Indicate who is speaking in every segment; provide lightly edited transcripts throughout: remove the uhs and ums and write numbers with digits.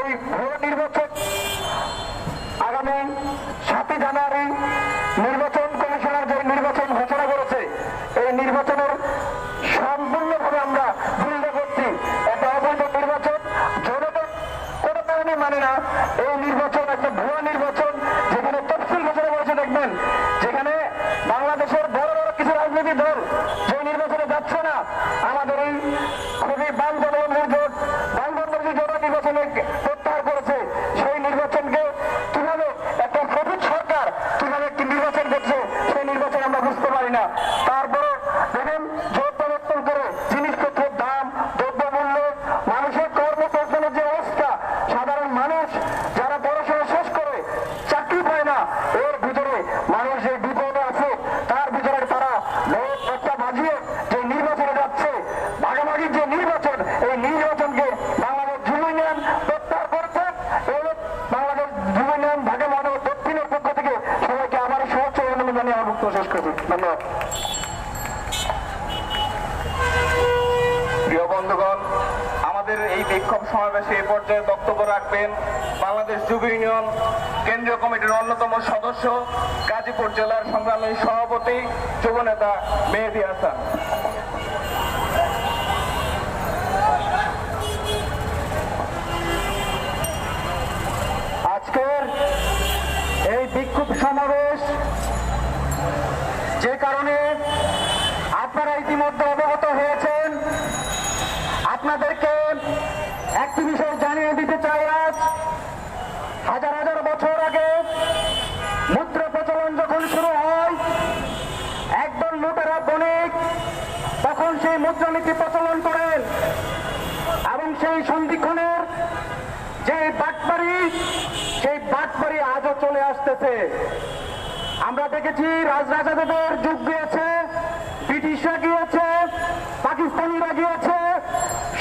Speaker 1: এই ভোট নির্বাচন আগামী 7 জানুয়ারি নির্বাচন কমিশনার যে নির্বাচন ঘোষণা করেছে, এই নির্বাচনের সম্পূর্ণভাবে আমরা বিরোধিতা করছি। একটা অবৈধ নির্বাচন, জনগণ কোনো কারণে মানে না। এই নির্বাচন একটা ভুয়া নির্বাচন, যেখানে তফসিল ঘোষণা করেছে। দেখবেন যেখানে বাংলাদেশের বড় বড় কিছু রাজনৈতিক দল যে নির্বাচনে যাচ্ছে না, আমাদের এই খুবই বাম জনগণের জোট, বামবন্ধের যে জোট নির্বাচনে প্রত্যাহার করেছে, সেই নির্বাচনকে কিভাবে একটা সঠিক সরকার কিভাবে একটি নির্বাচন করছে, সেই নির্বাচন আমরা বুঝতে পারি না। তারপরে দেখেন জোট পরিবর্তন করে জিনিসপত্রের দাম, দ্রব্যমূল্য, মানুষের কর্মসংস্থানের যে অবস্থা, সাধারণ মানুষ যারা পড়াশোনা শেষ করে চাকরি পায় না, এর ভিতরে মানুষ যে বিপদে আছে, তার ভিতরে তারা ভোট একটা বাজিয়ে যে নির্বাচনে যাচ্ছে, ভাগাভাগির যে নির্বাচন, এই নির্বাচনকে বাংলাদেশ যুব ইউনিয়ন প্রত্যাহার করেছে। এই বাংলাদেশ যুব ইউনিয়ন ঢাকা মহানগর দক্ষিণের পক্ষ থেকে সবাইকে আমার শুভেচ্ছা অভিনন্দন জানিয়ে আমার বক্তব্য শেষ করছি। ধন্যবাদ।
Speaker 2: প্রিয় বন্ধুগণ, আমাদের এই বিক্ষোভ সমাবেশে এ পর্যায়ে বক্তব্য রাখবেন বাংলাদেশ যুব ইউনিয়ন কেন্দ্রীয় কমিটির অন্যতম সদস্য, গাজীপুর জেলার সংগ্রামী সভাপতি, যুবনেতা মেহেদী হাসান।
Speaker 1: আজকের এই বিক্ষোভ সমাবেশ যে কারণে আপনারা ইতিমধ্যে অবগত হয়েছেন, আপনাদেরকে একটি বিষয় জানিয়ে দিতে চাই। আজ হাজার হাজার বছর আগে মুদ্রা প্রচলন যখন শুরু হয়, একদল লুটেরা বণিক তখন সেই মুদ্রানীতি প্রচলন করেন এবং সেই সন্ধিক্ষণের যে বাটপাড়ি, সেই বাটপাড়ি আজও চলে আসতেছে। আমরা দেখেছি রাজরাজাদের যুগ গিয়েছে, ব্রিটিশরা গিয়েছে, পাকিস্তানিরা গিয়েছে,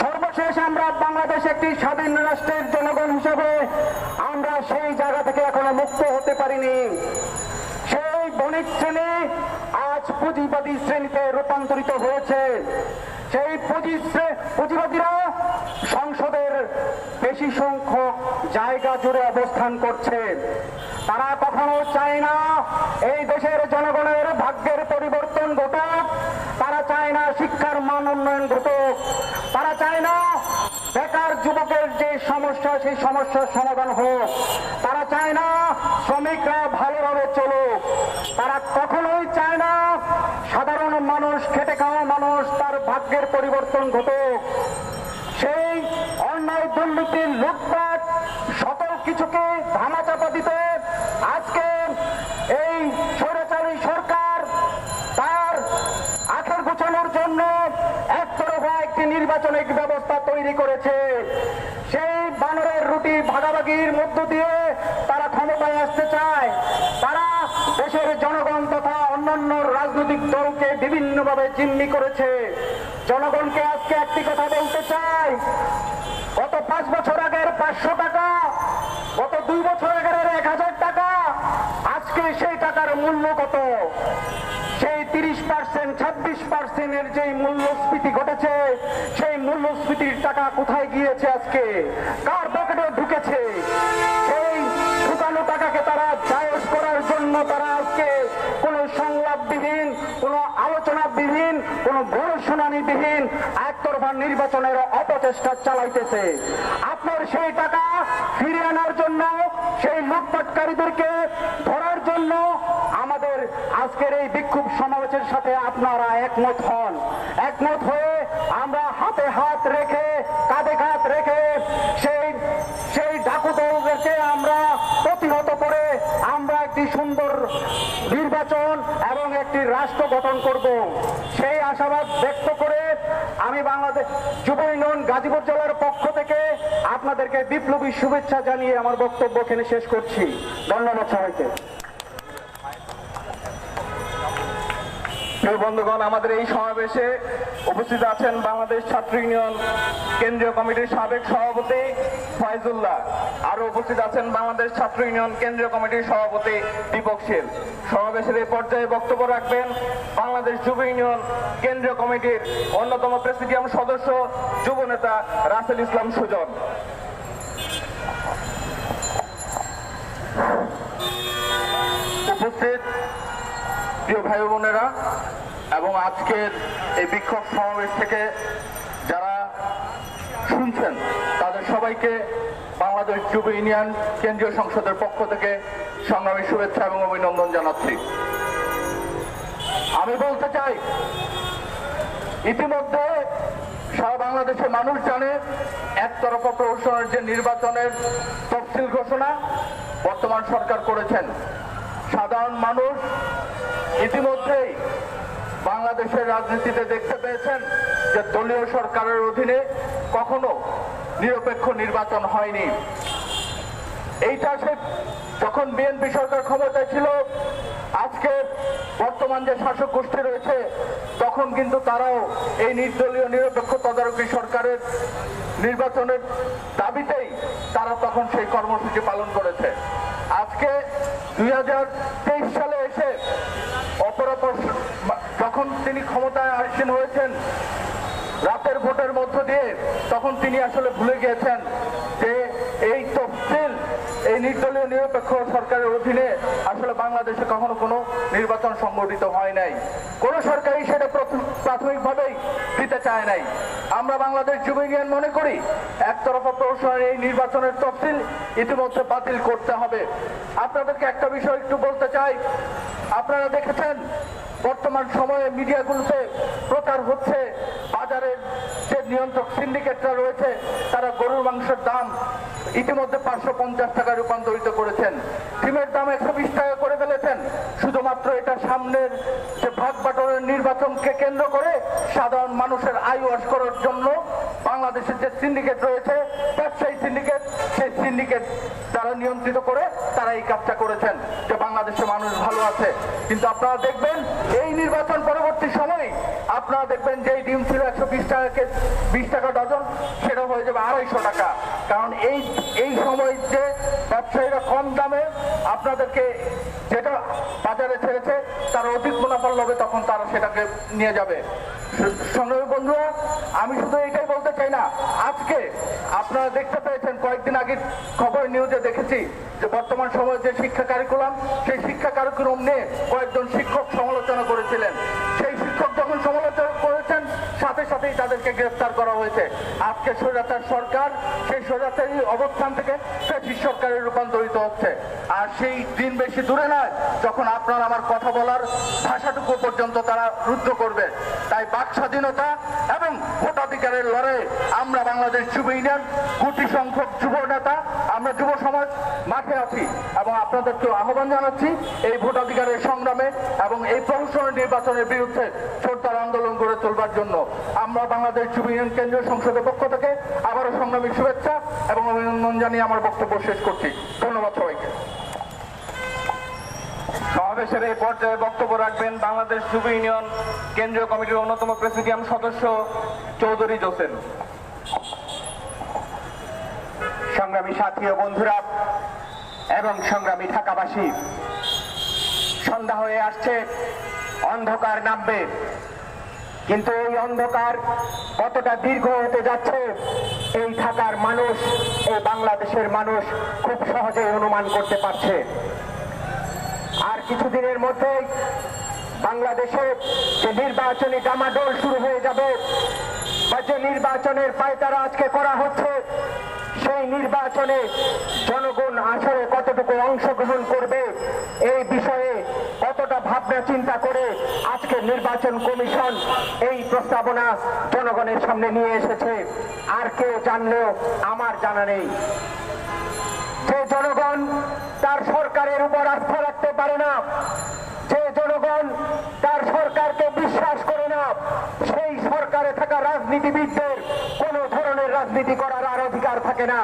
Speaker 1: সর্বশেষ আমরা বাংলাদেশ একটি স্বাধীন রাষ্ট্রের জনগণ হিসেবে আমরা সেই জায়গা থেকে এখনো মুক্ত হতে পারিনি। সেই বণিক শ্রেণী আজ পুঁজিবাদী শ্রেণীতে রূপান্তরিত হয়েছে। সেই পুঁজিবাদীরা সংসদের বেশি সংখ্যক জায়গা জুড়ে অবস্থান করছে। তারা কখনো চায় না এই দেশের জনগণের ভাগ্যের পরিবর্তন ঘটুক, তারা চায় না শিক্ষার মান উন্নয়ন ঘটুক, তারা চায় না বেকার যুবকের যে সমস্যা, সেই সমস্যার সমাধান হোক, তারা চায় না শ্রমিকরা ভালোভাবে চলুক, তারা কখনোই চায় না সাধারণ মানুষ, খেটে খাওয়া মানুষ, তার ভাগ্যের পরিবর্তন ঘটুক। সেই অন্যায়, দুর্নীতির, লুটপাট সকল কিছুকে ধামাচাপা দিতে আজকে এই স্বৈরাচারী সরকার তার আখের গোছানোর জন্য একতরফা একটি নির্বাচনিক ব্যবস্থা তৈরি করেছে। সেই বানরের রুটি ভাগাভাগির মধ্য দিয়ে তারা ক্ষমতায় আসতে চায়। তারা দেশের জনগণ তথা অন্যান্য রাজনৈতিক দলকে বিভিন্নভাবে জিম্মি করেছে। জনগণকে আজকে একটি কথা বলতে চাই, গত 5 বছর আগের 500 টাকা, গত 2 বছর আগের 1000 টাকা, আজকে সেই টাকার মূল্য কত? সেই 30%, 26% যে মূল্যস্ফীতি ঘটেছে, সেই মূল্যস্ফীতির টাকা কোথায় গিয়েছে? আজকে কার পকেটে ঢুকেছে? সেই ঢুকানো টাকাকে তারা জায়েজ করার জন্য তারা আজকে কোনো সংলাপবিহীন, কোনো আলোচনাবিহীন, কোনো ঘোষণাবিহীন একতরফা নির্বাচনের অপচেষ্টা চালাইতেছে। আপনার সেই টাকা ফিরিয়ে আনার জন্য, সেই লুটপাটকারীদেরকে ধরার জন্য আমাদের আজকের এই বিক্ষোভ সমাবেশের সাথে আপনারা একমত হন। একমত হয়ে আমরা হাতে হাত রেখে, কাঁধে কাঁধ রেখে সেই ডাকু দলদেরকে আমরা প্রতিহত করে আমরা একটি সুন্দর নির্বাচন এবং একটি রাষ্ট্র গঠন করব, সেই আশাবাদ ব্যক্ত করে আমি বাংলাদেশ যুব ইউনিয়ন গাজীপুর জেলার পক্ষ থেকে আপনাদেরকে বিপ্লবী শুভেচ্ছা জানিয়ে আমার বক্তব্য এখানে শেষ করছি। ধন্যবাদ সবাইকে।
Speaker 2: প্রিয় বন্ধুগণ, আমাদের এই সমাবেশে উপস্থিত আছেন বাংলাদেশ ছাত্র ইউনিয়ন কেন্দ্রীয় কমিটির সাবেক সভাপতি ফয়জুল্লাহ, আরো উপস্থিত আছেন বাংলাদেশ ছাত্র ইউনিয়ন কেন্দ্রীয় কমিটির সভাপতি দীপক শীল। সমাবেশের এই পর্যায়ে বক্তব্য রাখবেন বাংলাদেশ যুব ইউনিয়ন কেন্দ্রীয় কমিটির অন্যতম প্রেসিডিয়াম সদস্য, যুবনেতা রাসেল ইসলাম সুজন। প্রিয় ভাই বোনেরা এবং আজকের এই বিক্ষোভ সমাবেশ থেকে যারা শুনছেন তাদের সবাইকে বাংলাদেশ যুব ইউনিয়ন কেন্দ্রীয় সংসদের পক্ষ থেকে সংগ্রামী শুভেচ্ছা এবং অভিনন্দন জানাচ্ছি। আমি বলতে চাই, ইতিমধ্যে সারা বাংলাদেশের মানুষ জানে একতরফা প্রহসনের যে নির্বাচনের তফসিল ঘোষণা বর্তমান সরকার করেছেন। সাধারণ মানুষ ইতিমধ্যেই বাংলাদেশের রাজনীতিতে দেখতে পেয়েছেন যে দলীয় সরকারের অধীনে কখনো নিরপেক্ষ নির্বাচন হয়নি। এইটা সে যখন বিএনপি সরকার ক্ষমতায় ছিল, আজকে বর্তমান যে শাসক গোষ্ঠী রয়েছে তখন কিন্তু তারাও এই নির্দলীয় নিরপেক্ষ তদারকি সরকারের নির্বাচনের দাবিতেই তারা তখন সেই কর্মসূচি পালন করেছে। আজকে 2023 সালে এসে অপরাপর যখন তিনি ক্ষমতায় আসীন হয়েছেন রাতের ভোটের মধ্য দিয়ে, তখন তিনি আসলে ভুলে গিয়েছেন যে এই তফসিল এই নির্দলীয় নিরপেক্ষ সরকারের অধীনে আসলে বাংলাদেশে কখনো কোনো নির্বাচন সংগঠিত হয় নাই। কোন সরকারই সেটা প্রাথমিকভাবেই দিতে চায় নাই। আমরা বাংলাদেশ যুব ইউনিয়ন মনে করি একতরফা প্রহসনের এই নির্বাচনের তফসিল ইতিমধ্যে বাতিল করতে হবে। আপনাদেরকে একটা বিষয় একটু বলতে চাই, আপনারা দেখেছেন বর্তমান সময়ে মিডিয়াগুলোতে প্রচার হচ্ছে বাজারের যে নিয়ন্ত্রক সিন্ডিকেটরা রয়েছে তারা গরুর মাংসের দাম ইতিমধ্যে 550 টাকায় রূপান্তরিত করেছেন, ডিমের দাম 120 টাকা করে ফেলেছেন। শুধুমাত্র এটা সামনের যে ভাগ বাটোয়ারের নির্বাচনকে কেন্দ্র করে সাধারণ মানুষের আয় ওয়াশ করার জন্য বাংলাদেশের যে সিন্ডিকেট রয়েছে, ব্যবসায়ী সিন্ডিকেট, সেই সিন্ডিকেট তারা নিয়ন্ত্রিত করে তারা এই কাজটা করেছেন যে বাংলাদেশে মানুষ ভালো আছে। কিন্তু আপনারা দেখবেন এই নির্বাচন পরবর্তী সময়ে আপনারা দেখবেন যে ডিম ছিল 120 টাকা ডজন, সেটা হয়ে যাবে 250 টাকা। কারণ এই সময় যে ব্যবসায়ীরা কম দামে আপনাদেরকে যেটা বাজারে ছেড়েছে তার অধিক মুনাফার লোভে তখন তারা সেটাকে নিয়ে যাবে। সংগ্রামী বন্ধুরা, আমি শুধু এটাই বলতে চাই না, আজকে আপনারা দেখতে পেয়েছেন কয়েকদিন আগে খবর নিউজে দেখেছি যে বর্তমান সময়ে যে শিক্ষা কারিকুলাম, সেই শিক্ষা কারিকুলাম নিয়ে কয়েকজন শিক্ষক সমালোচনা করেছিলেন। সেই শিক্ষক যখন সমালোচনা করেছেন সাথে সাথেই তাদেরকে গ্রেফতার করা হয়েছে। আজকে স্বৈরাচার সরকার সেই স্বৈরাচারী অবস্থান থেকে ফ্যাসিস্ট সরকারে রূপান্তরিত হচ্ছে। আর সেই দিন বেশি দূরে নয় যখন আপনার আমার কথা বলার ভাষাটুকু পর্যন্ত তারা রুদ্ধ করবে। তাই বাক স্বাধীনতা এবং ভোটাধিকারের লড়াইয়ে আমরা বাংলাদেশ যুব ইউনিয়ন কোটি সংখ্যক যুব নেতা, আমরা যুব সমাজ মাঠে আছি এবং আপনাদেরকেও আহ্বান জানাচ্ছি এই ভোটাধিকারের সংগ্রামে এবং এই প্রহসনের নির্বাচনের বিরুদ্ধে জোরদার আন্দোলন গড়ে তোলবার জন্য। আমরা বাংলাদেশ যুব ইউনিয়ন কেন্দ্রীয় সংসদের পক্ষ থেকে আবারও সংগ্রামী শুভেচ্ছা এবং অভিনন্দন জানিয়ে আমার বক্তব্য শেষ করছি। ধন্যবাদ সবাইকে। সমাবেশের এই পর্যায়ে বক্তব্য রাখবেন বাংলাদেশ যুব ইউনিয়ন কেন্দ্রীয় কমিটির অন্যতম প্রেসিডিয়াম সদস্য চৌধুরী জোসেন।
Speaker 3: সংগ্রামী সাথী ও বন্ধুরা এবং সংগ্রামী ঢাকাবাসী, সন্ধ্যা হয়ে আসছে, অন্ধকার নামবে, কিন্তু এই অন্ধকার কতটা দীর্ঘ হতে যাচ্ছে এই ঢাকার মানুষ, এই বাংলাদেশের মানুষ খুব সহজেই অনুমান করতে পারছে। আর কিছুদিনের মধ্যেই বাংলাদেশে যে নির্বাচনী ডামাডোল শুরু হয়ে যাবে বা যে নির্বাচনের পায়তারা আজকে করা হচ্ছে, সেই নির্বাচনে জনগণ আসলে কতটুকু অংশগ্রহণ করবে এই বিষয়ে কতটা ভাবনা চিন্তা করে আজকে নির্বাচন কমিশন এই প্রস্তাবনা জনগণের সামনে নিয়ে এসেছে আর কেউ জানলেও আমার জানা নেই। যে জনগণ তার সরকারের উপর আস্থা রাখতে পারে না, যে জনগণ তার সরকারকে বিশ্বাস করে না, সেই সরকারে থাকা রাজনীতিবিদদের কোনো ধরনের রাজনীতি করার আর অধিকার থাকে না।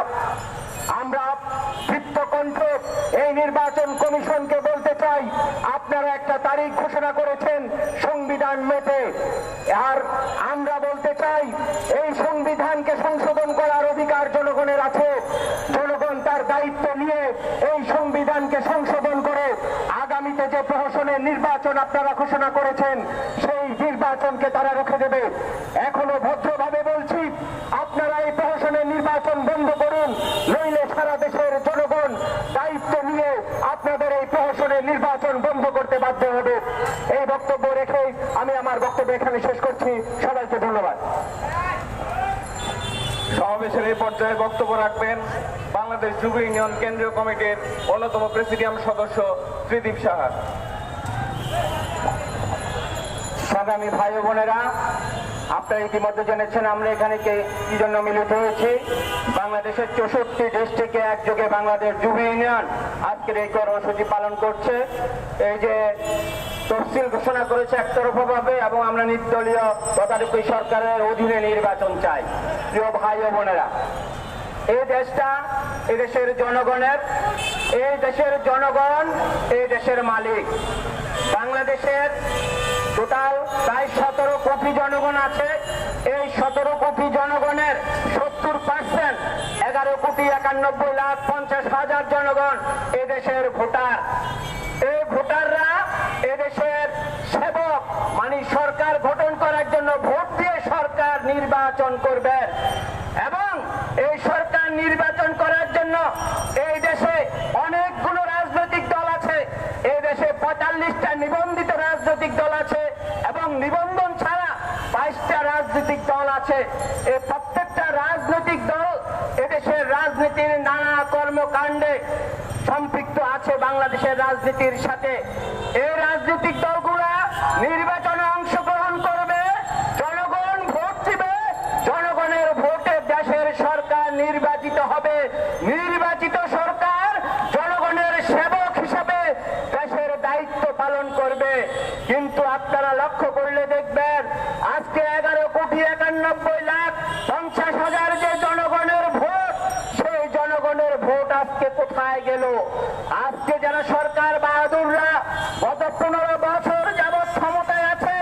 Speaker 3: আমরা বৃত্তকণ্ঠে এই নির্বাচন কমিশনকে বলতে চাই, আপনারা একটা তারিখ ঘোষণা করেছেন সংবিধান মেতে, আর আমরা বলতে চাই এই সংবিধানকে সংশোধন করার অধিকার জনগণের আছে। জনগণ তার দায়িত্ব নিয়ে এই সংবিধানকে সংশোধন করে আগামীতে যে প্রহসনের নির্বাচন আপনারা ঘোষণা করেছেন সেই নির্বাচনকে তারা রুখে দেবে। এখনো ভদ্রভাবে বলছি, আপনারা এই প্রহসনের নির্বাচন বন্ধ করুন, নইলে সারা দেশের জনগণ দায়িত্ব নিয়ে আপনাদের এই প্রহসনের নির্বাচন বন্ধ করতে বাধ্য হবে। এই এই বক্তব্য রেখে আমি আমার বক্তব্য এখানে শেষ করছি। সবাইকে ধন্যবাদ।
Speaker 2: সমাবেশের এই পর্যায়ে বক্তব্য রাখবেন বাংলাদেশ যুব ইউনিয়ন কেন্দ্রীয় কমিটির অন্যতম প্রেসিডিয়াম সদস্য ত্রিদীপ সাহা।
Speaker 3: সংগ্রামী ভাই ও বোনেরা, আপনারা ইতিমধ্যে জেনেছেন আমরা এখানে কি জন্য মিলিত হয়েছি। বাংলাদেশের 64 ডিস্ট্রিক্টে একযোগে বাংলাদেশ যুব ইউনিয়ন আজকের এই কর্মসূচি পালন করছে। এই যে তফসিল ঘোষণা করেছে একতরফা ভাবে, এবং আমরা নির্দলীয় তদারকি সরকারের অধীনে নির্বাচন চাই। প্রিয় ভাই ও বোনেরা, এই দেশটা এই দেশের জনগণের, এই দেশের জনগণ এই দেশের মালিক। বাংলাদেশের টোটাল প্রায় 17 কোটি জনগণ আছে। এই 17 কোটি জনগণের 70% 11,91,50,000 জনগণ এদেশের ভোটার। এই ভোটাররা এদেশের সেবক, মানে সরকার গঠন করার জন্য ভোট দিয়ে সরকার নির্বাচন করবেন, এবং এই সরকার নির্বাচন করার জন্য এই দেশে অনেকগুলো রাজনৈতিক দল আছে। এই দেশে 45টা নিবন্ধিত রাজনৈতিক দল আছে এবং নিবন্ধন ছাড়া 22টা রাজনৈতিক দল আছে। এই প্রত্যেকটা রাজনৈতিক দল এদেশের রাজনীতির নানা কর্মকাণ্ডে সম্পৃক্ত আছে বাংলাদেশের রাজনীতির সাথে। এই রাজনৈতিক দলগুলা নির্বাচনে অংশগ্রহণ করবে, জনগণ ভোট দিবে, জনগণের ভোটে দেশের সরকার নির্বাচিত হবে। নির্বাচিত সরকার জনগণের সেবক হিসেবে দেশের দায়িত্ব পালন করবে। কিন্তু আপনারা লক্ষ্য করলে দেখবেন আজকে 11,91,50,000 যে জনগণের ভোট, সেই জনগণের ভোট আজকে কোথায় গেল? আজকে যারা সরকার বাহাদুররা গত 15 বছর যাবৎ ক্ষমতায় আছে,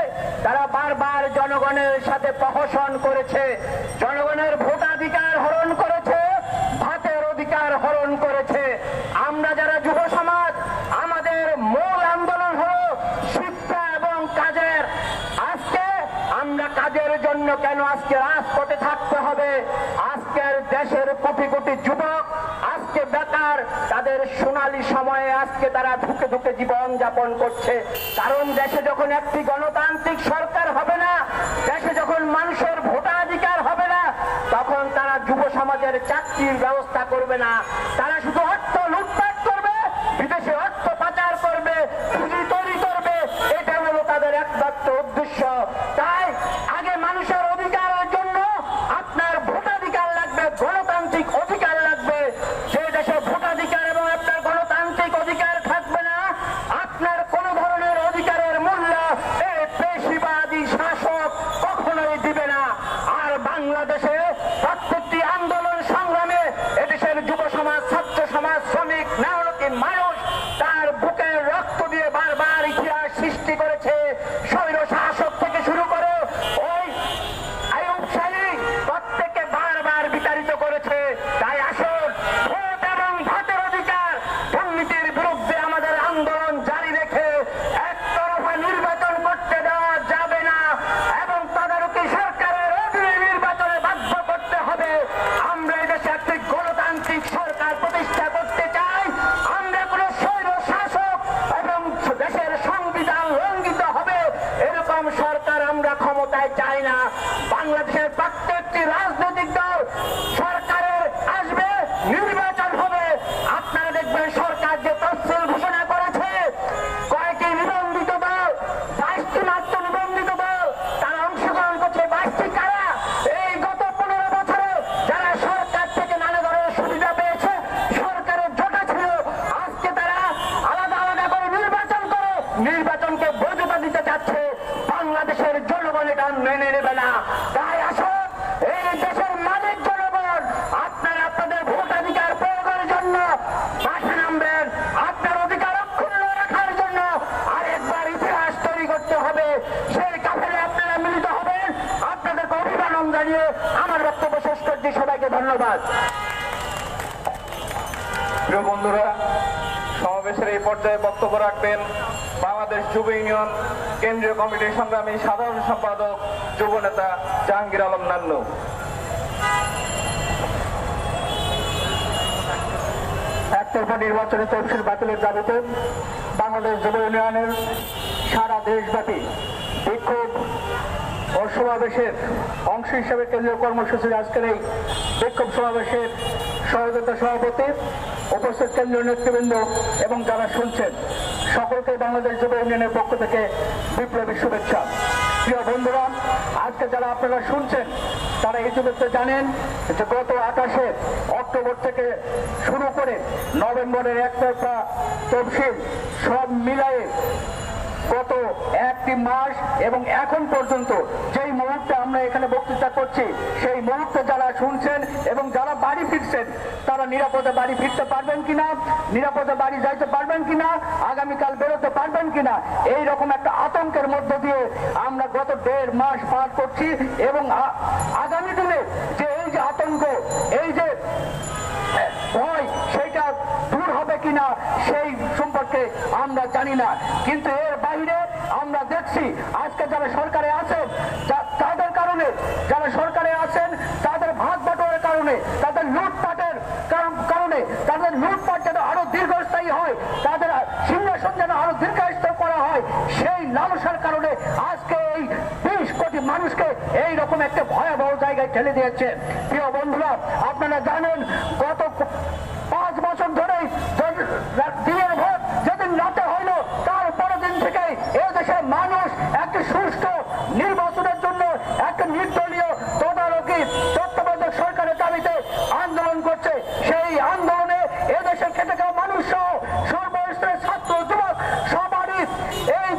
Speaker 3: তারা বারবার জনগণের সাথে প্রহসন করেছে, জনগণের ভোটাধিকার হরণ করেছে, ভাতের অধিকার হরণ করেছে। আমরা যারা যুব সমাজ, আমাদের মূল আন্দোলন হলো শিক্ষা এবং কাজের। আজকে আমরা কাজের জন্য কেন আজকে রাজপথে থাকতে হবে? আজকের দেশের কোটি কোটি যুবক আজকে বেকার, তাদের সোনালী সময়ে আজকে তারা ধুকে ধুকে জীবন যাপন করছে। কারণ দেশে যখন একটি গণতান্ত্রিক সরকার হবে না, দেশে যখন মানুষের ভোটাধিকার হবে না, তখন তারা যুব সমাজের চাকরির ব্যবস্থা করবে না। তারা শুধু অর্থ লুটপাট করবে, বিদেশে অর্থ পাচার করবে, পুঁজি তৈরি করবে। এটা হলো তাদের একমাত্র উদ্দেশ্য। তাই আগে মানুষের অধিকারের জন্য আপনার ভোটাধিকার লাগবে, গণতান্ত্রিক অধিকার লাগবে। যে দেশে ভোটাধিকার এবং আপনার গণতান্ত্রিক অধিকার থাকবে না, আপনার কোন ধরনের অধিকারের মূল্য এই পেশিবাদী শাসক কখনোই দিবে না। আর বাংলাদেশে প্রত্যেকটি আন্দোলন সংগ্রামে এদেশের যুব সমাজ, ছাত্র সমাজ, শ্রমিক, মেহনতি মানুষ তার বুকের রক্ত দিয়ে বারবার ইতিহাস সৃষ্টি করেছে। স্বৈর শাসক থেকে শুরু করে ওই আইয়ুব শাহী প্রত্যেককে বারবার বিতাড়িত করেছে। তাই আসুন, ভোট এবং ভাতের অধিকার, দুর্নীতির বিরুদ্ধে আমাদের আন্দোলন জারি রেখে একতরফা নির্বাচন করতে দেওয়া যাবে না, এবং তদারকি সরকারের অধীনে নির্বাচনে বাধ্য করতে হবে। আমরা এদেশে একটি গণতান্ত্রিক সরকার প্রতিষ্ঠা করতে চাই। আমরা কোন স্বৈর শাসক এবং দেশের সংবিধান লঙ্ঘিত হবে এরকম সরকার আমরা ক্ষমতায় চাই না। বাংলাদেশের প্রত্যেকটি রাজনৈতিক দল সরকারের আসবে, নির্বাচন হবে। আপনারা দেখবেন সরকার যে তফসিল ঘোষণা করেছে, কয়েকটি নিবন্ধিত দল, 22টি মাত্র নিবন্ধিত দল তারা অংশগ্রহণ করছে। 22টি কারা? এই গত 15 বছরে যারা সরকার থেকে নানা ধরনের সুবিধা পেয়েছে, সরকারের জোটা ছিল, আজকে তারা আলাদা আলাদা করে নির্বাচন করে নির্বাচনকে বৈধতা দিতে চাচ্ছে। বাংলাদেশের জনগণ এটা মেনে নেবে না। তাই আসুন, এই দেশের মালিক জনগণ, আপনারা আপনাদের ভোটাধিকার প্রয়োগের জন্য মাঠে নামবেন। আপনার অধিকার অক্ষুণ্ণ রাখার জন্য আরেকবার ইতিহাস তৈরি করতে হবে। সেই কাফেলে আপনারা মিলিত হবেন। আপনাদেরকে অভিবাদন জানিয়ে আমার বক্তব্য শেষ করছি। সবাইকে ধন্যবাদ।
Speaker 2: প্রিয় বন্ধুরা, সমাবেশের এই পর্যায়ে বক্তব্য রাখবেন বাংলাদেশ যুব ইউনিয়ন কেন্দ্রীয় কমিটির সংগ্রামী সাধারণ সম্পাদক যুব নেতা জাহাঙ্গীর আলম নান্নু।
Speaker 3: একতরফা নির্বাচনে তফসিল বাতিলের দাবিতে বাংলাদেশ যুব ইউনিয়নের
Speaker 1: সারা দেশব্যাপী বিক্ষোভ ও সমাবেশের অংশ হিসেবে কেন্দ্রীয় কর্মসূচির আজকের এই বিক্ষোভ সমাবেশের সহযোগিতা সভাপতি, উপস্থিত কেন্দ্রীয় নেতৃবৃন্দ এবং যারা শুনছেন সকলকে বাংলাদেশ যুব ইউনিয়নের পক্ষ থেকে বিপ্লবী শুভেচ্ছা। প্রিয় বন্ধুরা, আজকে যারা আপনারা শুনছেন তারা ইতিমধ্যে জানেন যে গত 28 অক্টোবর থেকে শুরু করে নভেম্বরের একতরফা তফসিল সব মিলায়ে গত একটি মাস এবং এখন পর্যন্ত যেই মুহূর্তে আমরা এখানে বক্তৃতা করছি সেই মুহূর্তে যারা শুনছেন এবং যারা বাড়ি ফিরছেন তারা নিরাপদে বাড়ি ফিরতে পারবেন কিনা, নিরাপদে বাড়ি যাইতে পারবেন কিনা, আগামীকাল বেরোতে পারবেন কিনা, এই রকম একটা আতঙ্কের মধ্য দিয়ে আমরা গত 1.5 মাস পার করছি। এবং আগামী দিনে যে এই যে আতঙ্ক, এই যে ভয়, সেইটা দূর হবে কিনা সেই সম্পর্কে আমরা জানি না। কিন্তু এর বাইরে আমরা দেখছি আজকে যারা সরকারে আছেন তাদের কারণে, যারা সরকারে আছেন তাদের ভাগ বাটোয়ারের কারণে, তাদের লুটপাটের কারণে, তাদের লুটপাট যেন আরো দীর্ঘস্থায়ী হয়, তাদের সিংহাসন যেন আরো দীর্ঘস্থায়ী করা হয়, সেই লালসার কারণে আজকে এই 20 কোটি মানুষকে এই রকম একটা ভয়াবহ জায়গায় ঠেলে দিয়েছে। প্রিয় বন্ধুরা, আপনারা জানেন গত 5 বছর ধরে দিনের ভোট যেদিন রাতে হইল তার পরের দিন থেকে এই দেশের মানুষ একটি সুষ্ঠু নির্বাচনের জন্য একটা নির্দলীয় তদারকি তত্ত্বাবধায়ক সরকারের দাবিতে আন্দোলন করছে। সেই আন্দোলনে এদেশের খেটে খাওয়া মানুষ সহ সর্বস্তরের ছাত্র যুবক সবারই এই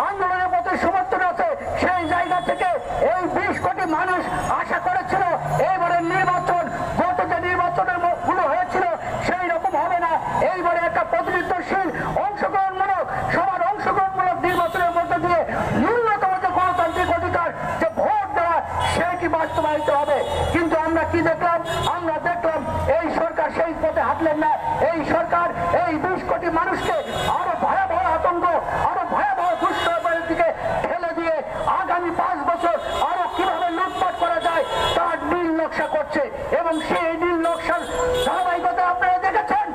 Speaker 1: আন্দোলনের প্রতি সমর্থন আছে। সেই জায়গা থেকে এই 20 কোটি মানুষ আশা করেছিল এইবারের নির্বাচন গত যে নির্বাচনের গুলো হয়েছিল সেই রকম হবে না, এইবারে একটা প্রতিনিধিত্বশীল অংশগ্রহণমূলক, সবার অংশগ্রহণমূলক নির্বাচনের মধ্যে দিয়ে ন্যূনতম যে গণতান্ত্রিক অধিকার যে ভোট দেওয়া সেটি বাস্তবায়িত হবে। কিন্তু আমরা কি দেখলাম? আমরা দেখলাম এই সরকার সেই পথে হাঁটলেন না। এই সরকার এই 20 কোটি মানুষকে আরো ভয়াবহ আতঙ্ক, আরো ভয়াবহ দুঃসহের দিকে ঠেলে দিয়ে আগামী 5 বছর আরো কিভাবে লুটপাট করা যায় তার নীল নকশা করছে। এবং সেই নীল নকশার ধারাবাহিকতা আপনারা দেখেছেন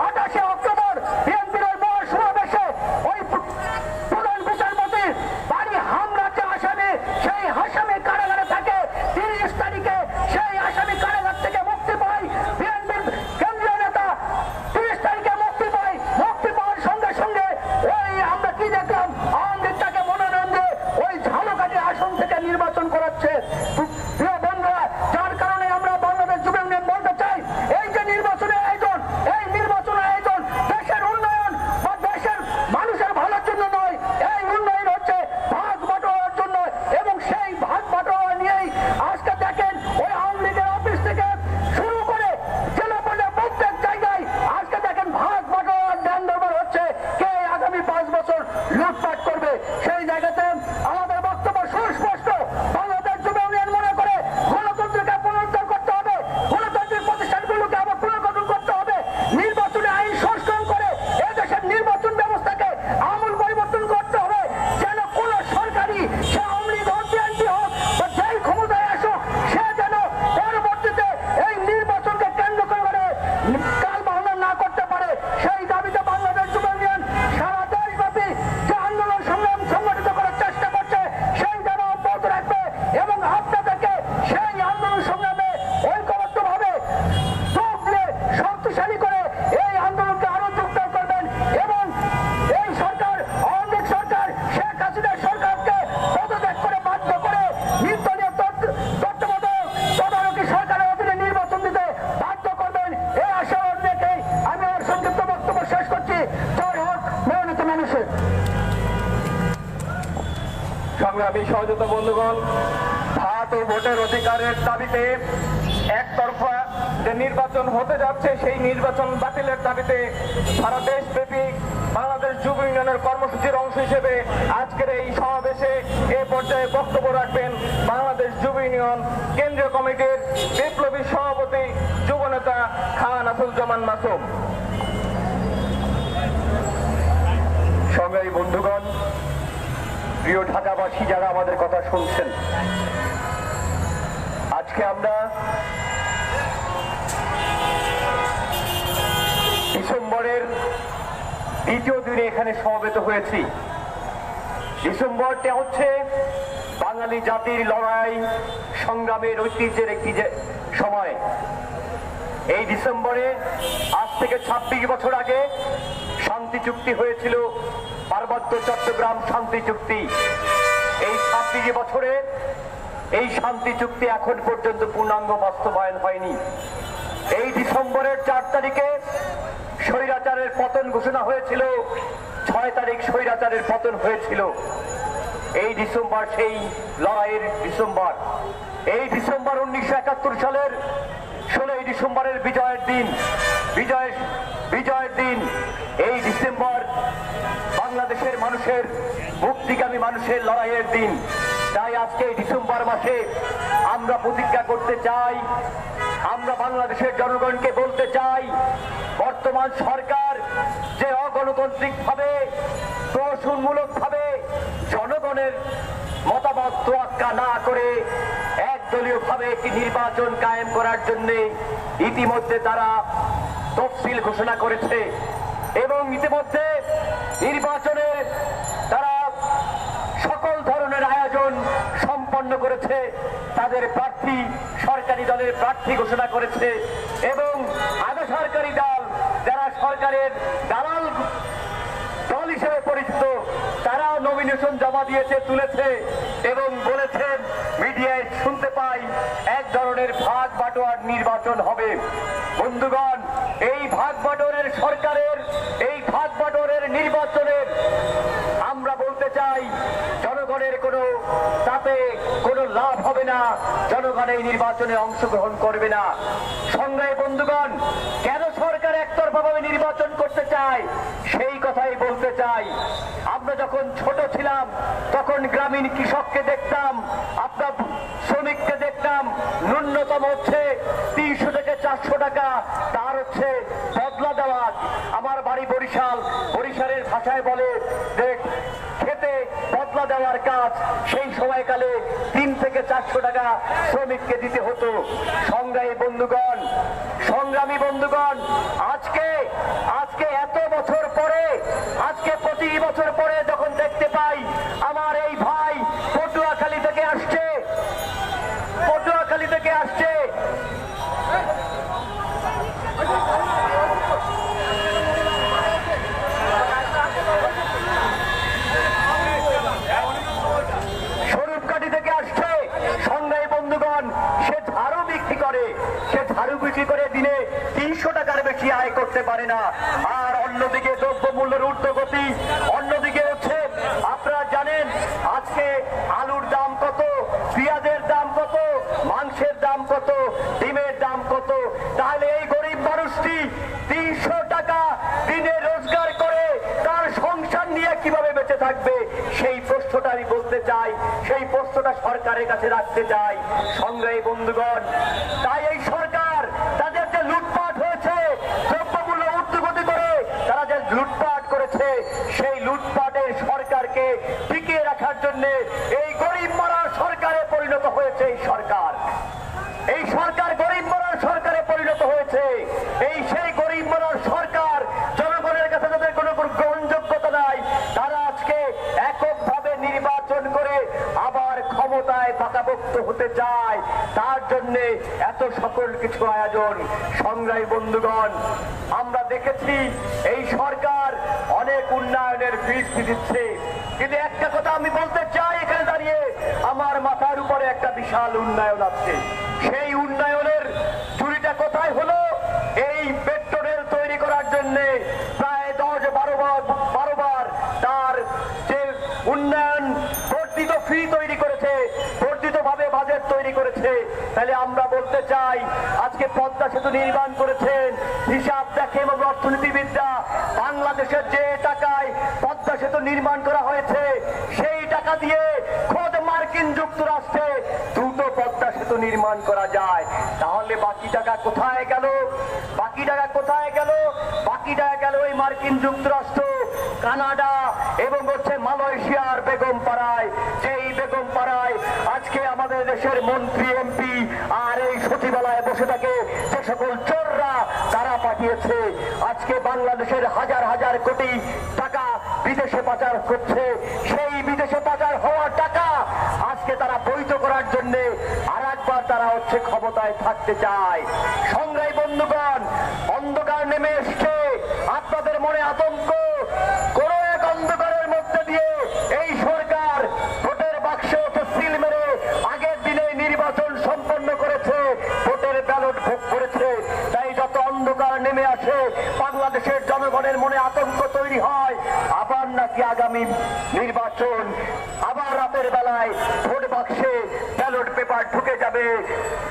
Speaker 1: 28 অক্টোবর বিএনপির মহাসমাবেশে ওই প্রধান বিচারপতির বাড়ি হামলার যে আসামি, সেই আসামি কারাগারে থাকে। 30 তারিখে সেই আসামি কারাগার থেকে মুক্তি পায়, বিএনপির কেন্দ্রীয় নেতা 30 তারিখে মুক্তি পায়। মুক্তি পাওয়ার সঙ্গে সঙ্গে ওই আমরা কি দেখলাম, আওয়ামী লীগ তাকে মনোনয়ন দিয়ে ওই ঝালকাঠি আসন থেকে নির্বাচন করাচ্ছে। প্রিয় বন্ধুরা, যার কারণে আমরা বাংলাদেশ যুব ইউনিয়ন বলতে চাই এই যে নির্বাচনের আয়োজন, এই নির্বাচনের আয়োজন দেশের উন্নয়ন বা দেশের মানুষের ভালোর জন্য নয়, এই উন্নয়ন হচ্ছে ভাগ বাটোয়ারার জন্য। এবং সেই ভাগ বাটোয়ারা নিয়েই আজকে দেখেন ওই আওয়ামী লীগের অফিস থেকে শুরু করে জেলা পর্যায়ে প্রত্যেক জায়গায় আজকে দেখেন ভাগ বাটোয়ারার ধ্যান দরবার হচ্ছে কে আগামী 5 বছর লুটপাট করবে। সেই জায়গাতে আমাদের বক্তব্য সুস্পষ্ট, বাংলাদেশ যুব ইউনিয়ন মনে করে গণতন্ত্রকে পুনরুদ্ধার করতে হবে, গণতান্ত্রিক প্রতিষ্ঠানগুলোকে আবার পুনর্গঠন করতে হবে, নির্বাচনে আইন সংস্করণ করে এদেশের নির্বাচন ব্যবস্থাকে আমূল পরিবর্তন করতে হবে, যেন কোন সরকারি সে আওয়ামী লীগ হোক, বিএনপি হোক বা যেই ক্ষমতায় আসুক সে যেন পরবর্তীতে এই নির্বাচনকে কেন্দ্র করে কাল বাহনা না করতে পারে। সেই দাবিতে বাংলাদেশ যুব ইউনিয়ন সারা দেশব্যাপী যে আন্দোলন সংগ্রাম সংগঠিত করার চেষ্টা করছে সেই যেন অব্যাহত রাখবে এবং আপনাদেরকে সেই আন্দোলন সংগ্রামে ঐক্যবদ্ধভাবে যোগ দিয়ে শক্তিশালী করে এই আন্দোলনকে আরো জোরদার করবেন। এবং এই সরকার, আওয়ামী লীগ সরকার, শেখ হাসিনার সরকারকে পদত্যাগ করে বাধ্য করে নির্দলীয় তত্ত্বাবধায়ক তদারকি সরকারের অধীনে নির্বাচন দিতে বাধ্য করবেন। এই আশাবাদ রেখেই আমি আমার সংক্ষিপ্ত বক্তব্য শেষ করছি। জয় হোক মনোনীত মানুষের।
Speaker 2: সংগ্রামী সহযোগিতা বন্ধুগণ, ভাত ও ভোটের অধিকারের দাবিতে একতরফা যে নির্বাচন হতে যাচ্ছে সেই নির্বাচন বাতিলের দাবিতে সারা দেশব্যাপী বাংলাদেশ যুব ইউনিয়নের কর্মসূচির অংশ হিসেবে আজকের এই সমাবেশে এ পর্যায়ে বক্তব্য রাখবেন বাংলাদেশ যুব ইউনিয়ন কেন্দ্রীয় কমিটির বিপ্লবী সভাপতি যুবনেতা খান আসাদুজ্জামান মাসুম।
Speaker 3: সংগ্রামী বন্ধুগণ, প্রিয় ঢাকাবাসী যারা আমাদের কথা শুনছেন, আজকে আমরা ডিসেম্বরের দ্বিতীয় দিনে এখানে সমবেত হয়েছি। ডিসেম্বরটা হচ্ছে বাঙালি জাতির লড়াই সংগ্রামের ঐতিহ্যের একটি সময়। এই ডিসেম্বরে আজ থেকে 26 বছর আগে শান্তি চুক্তি হয়েছিল, পার্বত্য চট্টগ্রাম শান্তি চুক্তি। এই 26 বছরে এই শান্তি চুক্তি এখন পর্যন্ত পূর্ণাঙ্গ বাস্তবায়ন হয়নি। এই ডিসেম্বরের 4 তারিখে স্বৈরাচারের পতন ঘোষণা হয়েছিল, 6 তারিখ স্বৈরাচারের পতন হয়েছিল। এই ডিসেম্বর সেই লড়াইয়ের ডিসেম্বর। এই ডিসেম্বর 1971 সালের 16 ডিসেম্বরের বিজয়ের দিন। বিজয়ের দিন এই ডিসেম্বর বাংলাদেশের মানুষের, মুক্তিকামী মানুষের লড়াইয়ের দিন। তাই আজকে এই ডিসেম্বর মাসে আমরা প্রতিজ্ঞা করতে চাই, আমরা বাংলাদেশের জনগণকে বলতে চাই, বর্তমান সরকার যে অগণতান্ত্রিক ভাবে, প্রহসনমূলক ভাবে জনগণের মতামত তোয়াক্কা না করে একদলীয় ভাবে একটি নির্বাচন কায়েম করার জন্য ইতিমধ্যে তারা তফসিল ঘোষণা করেছে এবং ইতিমধ্যে নির্বাচনে তারা সকল ধরনের আয়োজন সম্পন্ন করেছে। তাদের প্রার্থী, সরকারি দলের প্রার্থী ঘোষণা করেছে এবং আধা সরকারি দল যারা সরকারের দালাল দল হিসেবে পরিচিত, তারাও নমিনেশন জমা দিয়েছে, তুলেছে এবং বলেছেন, মিডিয়ায় শুনতে পাই এক ধরনের ভাগ বাটোয়ার নির্বাচন হবে। বন্ধুগণ, এই ভাগ বাটোয়ারের সরকারের, এই ভাগ বাটোয়ারের নির্বাচনের আমরা বলতে চাই জনগণের তাতে কোনো লাভ হবে না, জনগণ এই নির্বাচনে অংশগ্রহণ করবে না। সংগ্রামী বন্ধুগণ, কেন সরকার একতরফাভাবে নির্বাচন করতে চায় সেই কথাই বলতে চাই। আমরা যখন ছোট ছিলাম তখন গ্রামীণ কৃষককে দেখতাম, আপনার শ্রমিককে দেখতাম, ন্যূনতম হচ্ছে 300 থেকে 400 টাকা তার হচ্ছে বদলা দেওয়া। আমার বাড়ি বরিশাল, বরিশালের ভাষায় বলে যে খেতে বদলা দেওয়ার কাজ, সেই সময়কালে 3 থেকে 400 টাকা শ্রমিককে দিতে হতো। সংগ্রামী বন্ধুগণ, আজকে এত বছর পরে, আজকে 25 বছর পরে যখন দেখতে পাই আমার এই ভাই পটুয়াখালী থেকে আসছে, স্বরূপকাঠি থেকে আসছে। সংগ্রামী বন্ধুগণ, সে ঝাড়ু বিক্রি করে দিনে 300 টাকার বেশি আয় করতে পারে না। আর অন্যদিকে দ্রব্যমূল্যের ঊর্ধ্বগতি, অন্যদিকে হচ্ছে আপনারা জানেন আজকে আলুর দাম কত, পেঁয়াজের দাম কত, মাংসের দাম কত, ডিমের দাম কত। তাহলে এই গরিব মানুষটি 300 টাকা দিনে রোজগার করে তার সংসার নিয়ে কিভাবে বেঁচে থাকবে, সেই প্রশ্নটা আমি বলতে চাই, সেই প্রশ্নটা সরকারের কাছে রাখতে চাই। সংগ্রামী বন্ধুগণ, তাই এই সরকার তাদের যে লুটপাট হয়েছে, দ্রব্যমূল্য ঊর্ধ্বগতি করে তারা যে লুটপাট করেছে, সেই লুটপাটের সরকারকে টিকিয়ে রাখার জন্য এই গরিব মারার সরকারে পরিণত হয়েছে। এই সরকার গরিব মারার সরকারে পরিণত হয়েছে। সেই গরিব মারার সরকার, জনগণের কাছে তাদের কোনো গ্রহণযোগ্যতা নাই। তারা আজকে এককভাবে নির্বাচন করে আবার ক্ষমতায় পাকাপোক্ত হতে চায়, তার জন্য এত সকল কিছু আয়োজন। সংগ্রামী বন্ধুগণ, আমরা দেখেছি এই সরকার অনেক উন্নয়নের বৃষ্টি দিচ্ছে, কিন্তু একটা কথা আমি বলতে চাই এখানে দাঁড়িয়ে, আমার মাথার উপরে একটা বিশাল উন্নয়ন আছে। সেই উন্নয়নের চুরিটা কোথায় হলো? এই পেট্রোল তৈরি করার জন্য প্রায় 10-12 বার তার যে উন্নয়ন বর্ধিত ফি তৈরি করেছে, বর্ধিত ভাবে বাজেট তৈরি করেছে। তাহলে আমরা বলতে চাই, আজকে পদ্মা সেতু নির্মাণ করেছেন, হিসাব দেখে এবং অর্থনীতিবিদরা বাংলাদেশের যে টাকায় পদ্মা সেতু নির্মাণ করা হয়েছে, সেই টাকা দিয়ে খোদ মার্কিন যুক্তরাষ্ট্রে দ্রুত পদ্মা সেতু নির্মাণ করা যায়। তাহলে বাকি টাকা কোথায় গেল? বাকি টাকা গেল ওই মার্কিন যুক্তরাষ্ট্র, কানাডা এবং হচ্ছে মালয়েশিয়ার বেগমপাড়ায়। যেই বেগমপাড়ায় আজকে আমাদের দেশের মন্ত্রী, এমপি আর এই সচিবালয়ে বসে থাকে যে সকল চোররা, তারা পাঠিয়েছে আজকে বাংলাদেশের হাজার হাজার কোটি টাকা বিদেশে পাচার করছে, সেই বিদেশে পাচার হওয়ার টাকা আজকে তারা বৈধ করার জন্য আর একবার তারা ক্ষমতায় থাকতে চায়। সংগ্রামী বন্ধুগণ, অন্ধকার নেমে এসছে, আপনাদের মনে আতঙ্ক। কোন এক অন্ধকারের মধ্যে দিয়ে এই সরকার ভোটের বাক্সে সিল মেরে আগের দিনে নির্বাচন সম্পন্ন করেছে, ভোটের ব্যালট ভোগ করেছে। তাই যত অন্ধকার নেমে আসে বাংলাদেশের জনগণের মনে আতঙ্ক তৈরি হয়, আবার নাকি আগামী নির্বাচন আবার রাতের বেলায় ভোট বাক্সে ব্যালট পেপার ঢুকে যাবে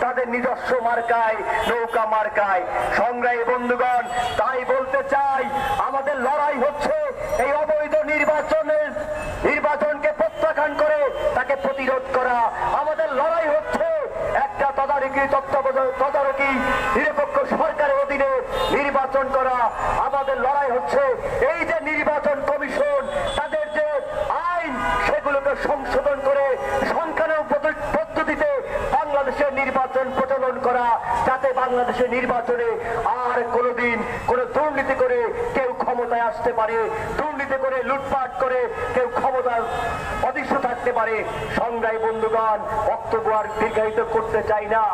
Speaker 3: তাদের নিজস্ব মার্কায়, নৌকা মার্কায়। সংগ্রামী বন্ধুগণ, তাই বলতে চাই আমাদের লড়াই হচ্ছে এই অবৈধ নির্বাচনকে প্রত্যাখ্যান করে তাকে প্রতিরোধ করা। আমাদের লড়াই হচ্ছে একটা তদারকি নিরপেক্ষ সরকারের অধীনে নির্বাচন করা। আমাদের লড়াই হচ্ছে এই যে নির্বাচন কমিশন, তাদের যে আইন সেগুলোকে সংশোধন করে সংখ্যালঘু পদ্ধতিতে বাংলাদেশের নির্বাচন প্রচলন করা, যাতে বাংলাদেশের নির্বাচনে আর কোনোদিন কোন দুর্নীতি করে কেউ ক্ষমতায় আসতে পারে, দুর্নীতি করে লুটপাট করে কেউ ক্ষমতার অধিষ্ঠ থাকতে পারে। সংগ্রামী বন্ধুগণ, বক্তব্য আর দীর্ঘায়িত করতে চাই না,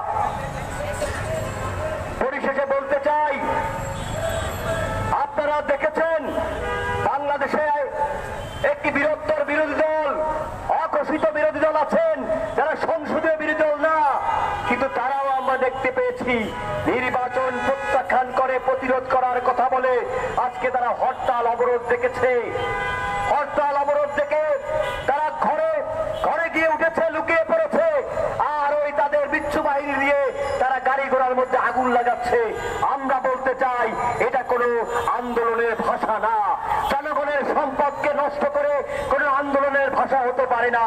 Speaker 3: পরিশেষে বলতে চাই, আপনারা দেখেছেন বাংলাদেশে একটি বৃহত্তর বিরোধী দল, অঘোষিত বিরোধী দল আছেন যারা সংসদীয় বিরোধী দল না, কিন্তু তারাও আমরা দেখতে পেয়েছি নির্বাচন প্রত্যাখ্যান করে প্রতিরোধ করার কথা বলে আজকে তারা হরতাল অবরোধ দেখেছে। হরতাল অবরোধ দেখে তারা ঘরে ঘরে গিয়ে উঠেছে, লুকিয়ে পড়েছে, আর ওই তাদের বিচ্ছু বাহিনী দিয়ে তারা গাড়ি ঘোড়ার মধ্যে আগুন লাগাচ্ছে। আমরা বলতে চাই এটা কোনো আন্দোলনের ভাষা না, জনগণের সম্পদকে নষ্ট করে কোনো আন্দোলনের ভাষা হতে পারে না।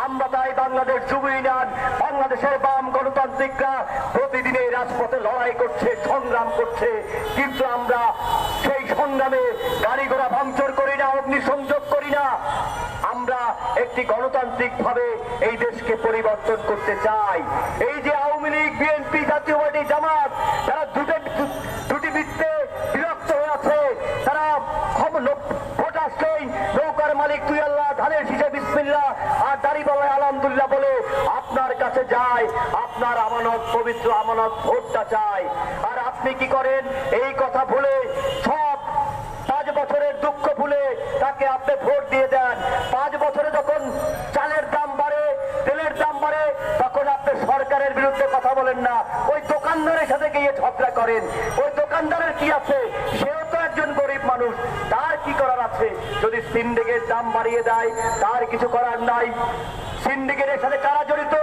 Speaker 3: আমরা তাই বাংলাদেশ যুব ইউনিয়ন, বাংলাদেশের বাম গণতান্ত্রিকরা প্রতিদিন এই রাজপথে লড়াই করছে, সংগ্রাম করছে, কিন্তু আমরা সেই সংগ্রামে গাড়ি ঘোড়া ভাঙচুর করি না, অগ্নিসংযোগ করি না। আমরা একটি গণতান্ত্রিক ভাবে এই দেশকে পরিবর্তন করতে চাই। এই যে আওয়ামী লীগ, বিএনপি, জাতীয় পার্টি, জামাত, তারা দুটি বৃত্তে বিরক্ত হয়ে আছে, তারা ভোট আসলেই নৌকার মালিক তুই আল্লাহ, ধানের শীষে বিসমিল্লাহ আর দাঁড়িপাল্লায় আলহামদুলিল্লাহ বলে আপনার কাছে যায়, আপনার আমানত, পবিত্র আমানত ভোটটা চায়। আর আপনি কি করেন? এই কথা ভুলে, সব 5 বছরের দুঃখ ভুলে তাকে আপনি ভোট দিয়ে দেন। 5 বছরে যখন চালের দাম বাড়ে, তেলের দাম বাড়ে, তখন আপনি সরকারের বিরুদ্ধে কথা বলেন না, ওই দোকানদারের সাথে গিয়ে ঝগড়া করেন। ওই দোকানদারের কি আছে? সেও তো একজন গরিব মানুষ, তার কি করার আছে? যদি সিন্ডিকেট দাম বাড়িয়ে দেয় তার কিছু করার নাই। সিন্ডিকেটের সাথে কারা জড়িত?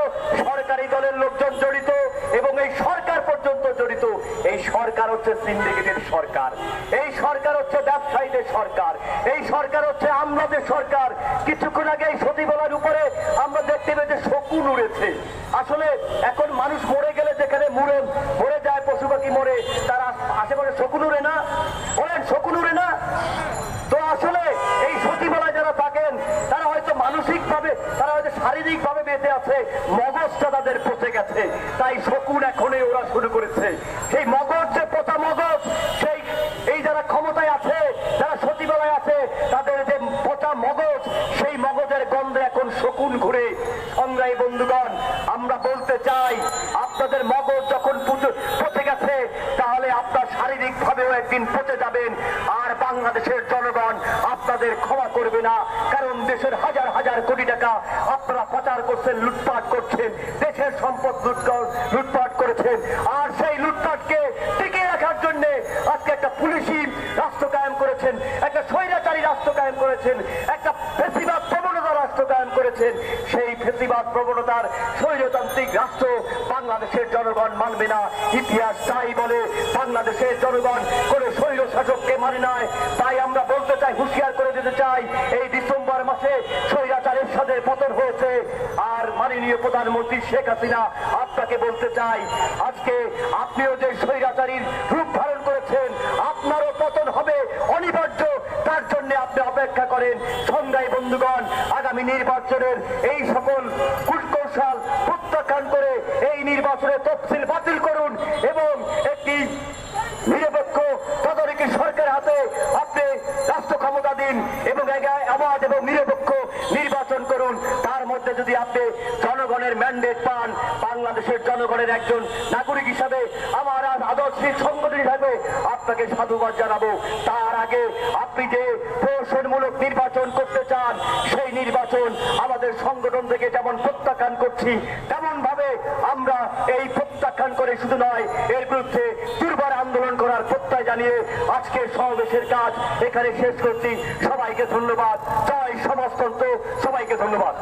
Speaker 3: সরকারি দলের লোকজন জড়িত, এবং এই সরকার পর্যন্ত জড়িত। এই সরকার হচ্ছে সিন্ডিকেটের সরকার, এই সরকার হচ্ছে ব্যবসায়ীদের সরকার, এই সরকার হচ্ছে আমলাদের সরকার। কিছুক্ষণ আগে এই সচিবালয়ের উপরে আমরা দেখতে পেয়েছি শকুন উড়েছে। আসলে এখন মানুষ মরে গেলে যেখানে মরে যায়, পশু পাখি মরে, তার আশেপাশে শকুন উড়ে না? বলেন, শকুন উড়ে না? তো আসলে এই সচিবালয় যারা থাকেন তারা হয়তো মানসিক ভাবে, তারা হয়তো শারীরিক ভাবে বেঁচে আছে, মগজটা তাদের পচে গেছে, তাই শকুন এখনই ওরা শুরু করেছে। সেই মগজ, যে পচা মগজ, সেই এই যারা ক্ষমতায় আছে, যারা সচিবালয় আছে, তাদের যে পচা মগজ, সেই মগজের গন্ধে এখন শকুন ঘুরে। সংগ্রামী বন্ধুগণ, আমরা বলতে চাই আপনাদের মগজ যখন পচে গেছে, তাহলে আপনার শারীরিক ভাবেও একদিন পচে যাবেন। আর বাংলাদেশের জনগণ আপনাদের ক্ষমা করবে না, কারণ দেশের হাজার হাজার কোটি টাকা আপনারা পাচার করছেন, লুটপাট করছেন, দেশের সম্পদ লুটপাট করেছেন। আর সেই লুটপাটকে টিকিয়ে রাখার জন্য আজকে একটা পুলিশি রাষ্ট্র কায়েম করেছেন, একটা স্বৈরাচারী রাষ্ট্র কায়েম করেছেন, একটা ফ্যাসিবাদ প্রবণতা রাষ্ট্র কায়েম করেছেন। সেই ফ্যাসিবাদ প্রবণতার স্বৈরতান্ত্রিক রাষ্ট্র বাংলাদেশের জনগণ মানবে না। ইতিহাস তাই বলে, বাংলাদেশের জনগণ কোন স্বৈর শাসককে মানে নাই। তাই আমরা বলতে চাই, হুঁশিয়ার করে দিতে চাই, এই ডিসেম্বর মাসে স্বৈরাচারের সাথে পতন হয়েছে। আর মাননীয় প্রধানমন্ত্রী শেখ হাসিনা, আপনাকে বলতে চাই, আজকে আপনিও যে স্বৈরাচারীর রূপ ধারণ করেছেন, আপনারও পতন হবে অনিবার্য। তার জন্য আপনি অপেক্ষা করেন। সংগ্রামী বন্ধুগণ, আগামী নির্বাচনের এই সকল কূটকৌশল প্রত্যাখ্যান করে এই নির্বাচনের তফসিল বাতিল করুন এবং একটি নিরপেক্ষ তদারকি সরকারের হাতে আপনি রাষ্ট্র ক্ষমতা দিন এবং অবাধ এবং নিরপেক্ষ নির্বাচন করুন। তার মধ্যে যদি আপনি জনগণের ম্যান্ডেট পান, বাংলাদেশের জনগণের একজন নাগরিক হিসাবে, আমার আদর্শিক সংগঠন হিসাবে আপনাকে সাধুবাদ জানাবো। তার আগে আপনি যে প্রহসনমূলক নির্বাচন করতে চান, সেই নির্বাচন আমাদের সংগঠন থেকে যেমন প্রত্যাখ্যান করছি, তেমন ভাবে আমরা এই প্রত্যাখ্যান করে শুধু নয়, এর বিরুদ্ধে দুর্বার আন্দোলন করার প্রত্যয় জানিয়ে আজকের সমাবেশের কাজ এখানে শেষ করছি। সবাইকে ধন্যবাদ। জয় সমাজতন্ত্র। সবাইকে ধন্যবাদ।